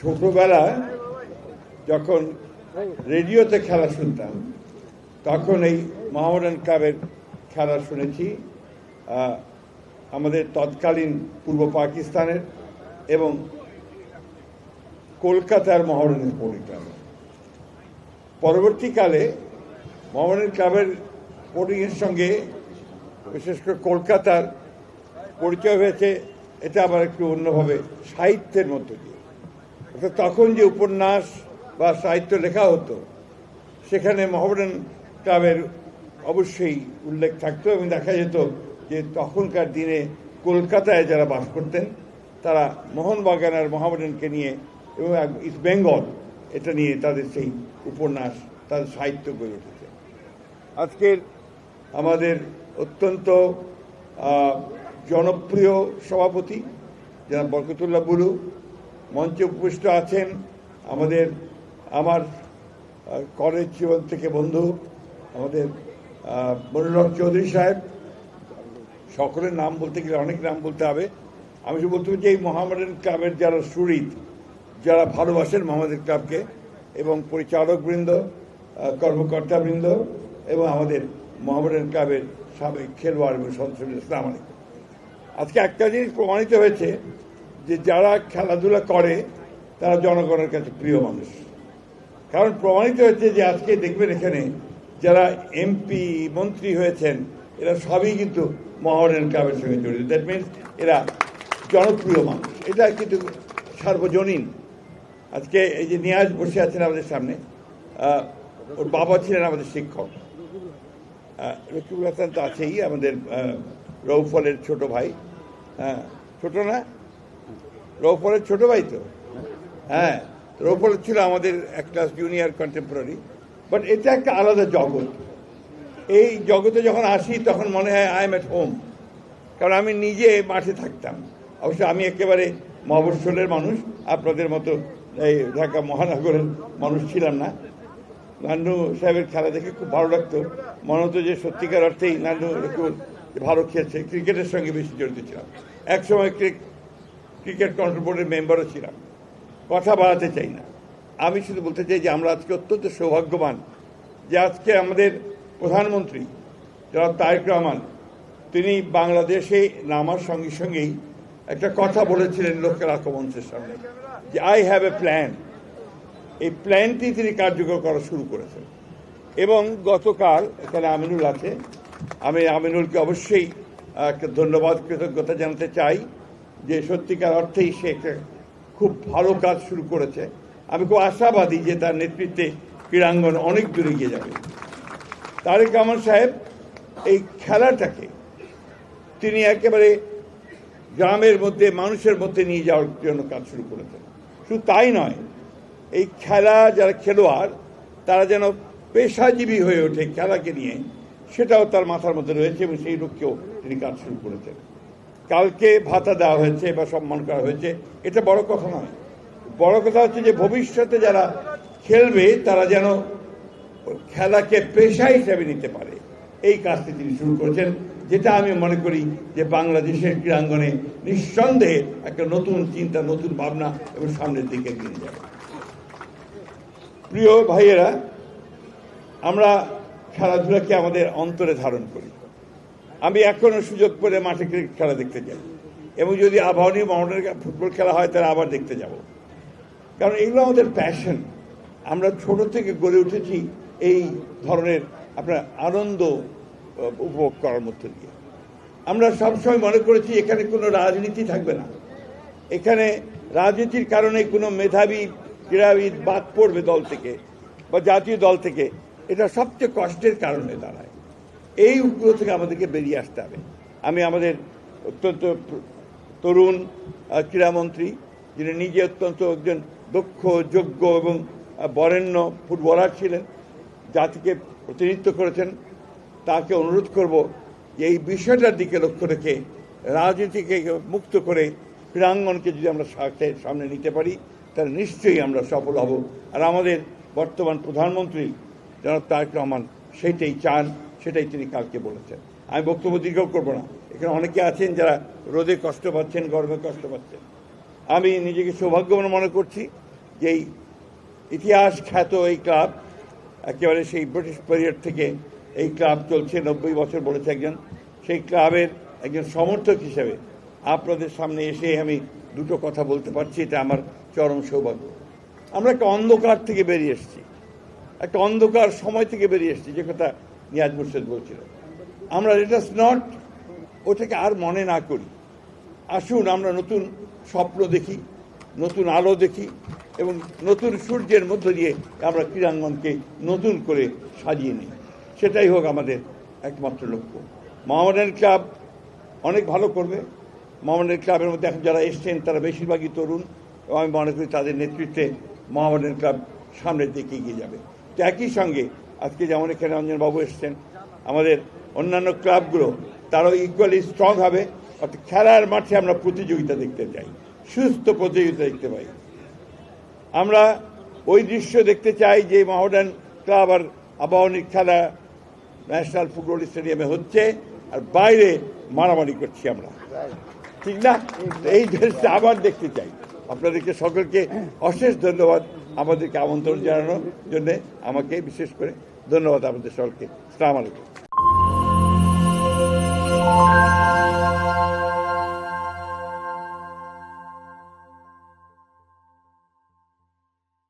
ছোটবেলায় যখন রেডিওতে খেলা শুনতাম তখন এই মোহামেডান ক্লাবের খেলা শুনেছি আমাদের তৎকালীন পূর্ব পাকিস্তানের এবং কলকাতার মোহামেডান স্পোর্টিং ক্লাবে। পরবর্তীকালে মোহামেডান ক্লাবের স্পোর্টিংয়ের সঙ্গে বিশেষ করে কলকাতার পরিচয় হয়েছে, এটা আবার একটু অন্যভাবে সাহিত্যের মধ্য দিয়ে। তখন যে উপন্যাস বা সাহিত্য লেখা হতো সেখানে মোহামেডান ক্লাবের অবশ্যই উল্লেখ থাকতো এবং দেখা যেত যে তখনকার দিনে কলকাতায় যারা বাস করতেন তারা মোহনবাগান আর মোহামেডানকে নিয়ে এবং ইস্ট বেঙ্গল এটা নিয়ে তাদের সেই উপন্যাস তাদের সাহিত্য গড়ে উঠেছে। আজকের আমাদের অত্যন্ত জনপ্রিয় সভাপতি জনাব বরকতুল্লাহ বুলু মঞ্চে উপবিষ্ট আছেন, আমার কলেজ জীবন থেকে বন্ধু আমাদের মনিরুল হক চৌধুরী সাহেব। সকলের নাম বলতে গেলে অনেক নাম বলতে হবে। আমি শুধু বলতে যে এই মোহামেডান ক্লাবের যারা সুহৃদ, যারা ভালোবাসেন মোহামেডান ক্লাবকে, এবং পরিচালকবৃন্দ, কর্মকর্তাবৃন্দ এবং আমাদের মোহামেডান ক্লাবের সাবেক খেলোয়াড় এবং সদস্যবৃন্দ, আসসালামু আলাইকুম। আজকে একটা জিনিস প্রমাণিত হয়েছে যে যারা খেলাধুলা করে তারা জনগণের কাছে প্রিয় মানুষ। কারণ প্রমাণিত হয়েছে যে আজকে দেখবেন এখানে যারা এমপি মন্ত্রী হয়েছেন এরা সবই কিন্তু মোহামেডান ক্লাবের সঙ্গে জড়িত। দ্যাট মিনস এরা জনপ্রিয় মানুষ, এটা কিন্তু সার্বজনীন। আজকে এই যে নিয়াজ বসে আছেন আমাদের সামনে, ওর বাবা ছিলেন আমাদের শিক্ষক। রকিবুল হাসান তো আছেই, আমাদের রৌফলের ছোট ভাই। হ্যাঁ, ছোট না, রৌফলের ছোট ভাই তো। হ্যাঁ, রৌফল ছিল আমাদের এক ক্লাস জুনিয়র কন্টেম্পোরারি। বাট এটা একটা আলাদা জগৎ। এই জগতে যখন আসি তখন মনে হয় আই এম এট হোম। কারণ আমি নিজে মাঠে থাকতাম। অবশ্য আমি একেবারে মফস্বলের মানুষ, আপনাদের মতো এই ঢাকা মহানগরের মানুষ ছিলাম না। নান্নু সাহেবের খেলা দেখে খুব ভালো লাগতো। মনে হতো যে সত্যিকার অর্থেই নান্নু একটু ভালো খেলছে। ক্রিকেটের সঙ্গে বেশি জড়িত ছিলাম। একসময় ক্রিকেট কন্ট্রোল বোর্ডের মেম্বারও ছিলাম। কথা বাড়াতে চাই না, আমি শুধু বলতে চাই যে আমরা আজকে অত্যন্ত সৌভাগ্যবান যে আজকে আমাদের প্রধানমন্ত্রী জনাব তারেক রহমান তিনি বাংলাদেশে নামার সঙ্গে সঙ্গেই একটা কথা বলেছিলেন লোকের আক্রমণের সামনে যে আই হ্যাভ এ প্ল্যান। এই প্ল্যানটি তিনি কার্যকর করা শুরু করেছেন। এবং গতকাল এখানে আমিনুল আছে, আমি আমিনুলকে অবশ্যই একটা ধন্যবাদ কৃতজ্ঞতা জানাতে চাই যে সত্যিকার অর্থেই সে একটা খুব ভালো কাজ শুরু করেছে। আমি খুব আশাবাদী যে তার নেতৃত্বে ক্রীড়াঙ্গন অনেক দূরে এগিয়ে যাবে। তারেক রহমান সাহেব এই খেলাটাকে তিনি একেবারে গ্রামের মধ্যে মানুষের মধ্যে নিয়ে যাওয়ার জন্য কাজ শুরু করেছেন। শুধু তাই নয়, এই খেলা যারা খেলোয়াড় তারা যেন পেশাজীবী হয়ে ওঠে খেলাকে নিয়ে, সেটাও তার মাথার মধ্যে রয়েছে এবং সেই লক্ষ্যেও তিনি কাজ শুরু করেছেন। কালকে ভাতা দেওয়া হয়েছে বা সম্মান করা হয়েছে, এটা বড় কথা নয়। বড় কথা হচ্ছে যে ভবিষ্যতে যারা খেলবে তারা যেন খেলাকে পেশা হিসেবে নিতে পারে, এই কাজটি তিনি শুরু করেছেন, যেটা আমি মনে করি যে বাংলাদেশের ক্রীড়াঙ্গনে নিঃসন্দেহে একটা নতুন চিন্তা, নতুন ভাবনা এবং সামনের দিকে এগিয়ে যাবে। প্রিয় ভাইয়েরা, আমরা খেলাধুলাকে আমাদের অন্তরে ধারণ করি। আমি এখনও সুযোগ পেলে মাঠে ক্রিকেট খেলা দেখতে যাই, এবং যদি আবাহনী মোহামেডানের ফুটবল খেলা হয় তাহলে আবার দেখতে যাব। কারণ এগুলো আমাদের প্যাশন। আমরা ছোট থেকে গড়ে উঠেছি এই ধরনের আপনার আনন্দ উপভোগ করার মধ্য দিয়ে। আমরা সবসময় মনে করেছি এখানে কোনো রাজনীতি থাকবে না, এখানে রাজনীতির কারণে কোনো মেধাবী ক্রীড়াবিদ বাদ পড়বে দল থেকে বা জাতীয় দল থেকে, এটা সবচেয়ে কষ্টের কারণ হয়ে দাঁড়ায়। এই উপগ্রহ থেকে আমাদেরকে বেরিয়ে আসতে হবে। আমি আমাদের অত্যন্ত তরুণ ক্রীড়ামন্ত্রী, যিনি নিজে অত্যন্ত একজন দক্ষ, যোগ্য এবং বরেণ্য ফুটবলার ছিলেন, জাতিকে প্রতিনিধিত্ব করেছেন, তাকে অনুরোধ করব যে এই বিষয়টার দিকে লক্ষ্য রেখে রাজনীতিকে মুক্ত করে ক্রীড়াঙ্গনকে যদি আমরা সামনে নিতে পারি তাহলে নিশ্চয়ই আমরা সফল হব। আর আমাদের বর্তমান প্রধানমন্ত্রী জনাব তারেক রহমান সেইটাই চান, সেটাই তিনি কালকে বলেছেন। আমি বক্তব্য দীর্ঘ করবো না, এখানে অনেকে আছেন যারা রোদে কষ্ট পাচ্ছেন, গরমে কষ্ট পাচ্ছেন। আমি নিজেকে সৌভাগ্যবান মনে করছি যেই ইতিহাস খ্যাত এই ক্লাব, একেবারে সেই ব্রিটিশ পিরিয়ড থেকে এই ক্লাব চলছে, 90 বছর বলেছে একজন, সেই ক্লাবের একজন সমর্থক হিসেবে আপনাদের সামনে এসে আমি দুটো কথা বলতে পারছি, এটা আমার চরম সৌভাগ্য। আমরা একটা অন্ধকার থেকে বেরিয়ে এসেছি, একটা অন্ধকার সময় থেকে বেরিয়ে এসেছি, যে কথা নিয়াজ মুর্শেদ বলছিল। আমরা লেটাস নট ওটাকে আর মনে না করি। আসুন আমরা নতুন স্বপ্ন দেখি, নতুন আলো দেখি এবং নতুন সূর্যের মধ্য দিয়ে আমরা ক্রীড়াঙ্গনকে নতুন করে সাজিয়ে নিই। সেটাই হোক আমাদের একমাত্র লক্ষ্য। মোহামেডান ক্লাব অনেক ভালো করবে। মোহামেডান ক্লাবের মধ্যে এখন যারা এসছেন তারা বেশিরভাগই তরুণ, এবং আমি মনে করি তাদের নেতৃত্বে মোহামেডান ক্লাব সামনের দিকে এগিয়ে যাবে। তো একই সঙ্গে আজকে যেমন এখানে অঞ্জনবাবু এসছেন, আমাদের অন্যান্য ক্লাবগুলো তারাও ইকুয়ালি স্ট্রং হবে। অর্থাৎ খেলার মাঠে আমরা প্রতিযোগিতা দেখতে চাই, সুস্থ প্রতিযোগিতা দেখতে পাই। আমরা ওই দৃশ্য দেখতে চাই যে মোহামেডান ক্লাব আর আবাহনীর খেলা ন্যাশনাল ফুটবল স্টেডিয়ামে হচ্ছে, আর বাইরে মারামারি করছি আমরা, ঠিক না? এই দেশটা আবার দেখতে চাই। আপনাদেরকে সকলকে অশেষ ধন্যবাদ আমাদেরকে আমন্ত্রণ জানানোর জন্যে, আমাকে বিশেষ করে ধন্যবাদ আপনাদের সকলকে। আসসালামু আলাইকুম।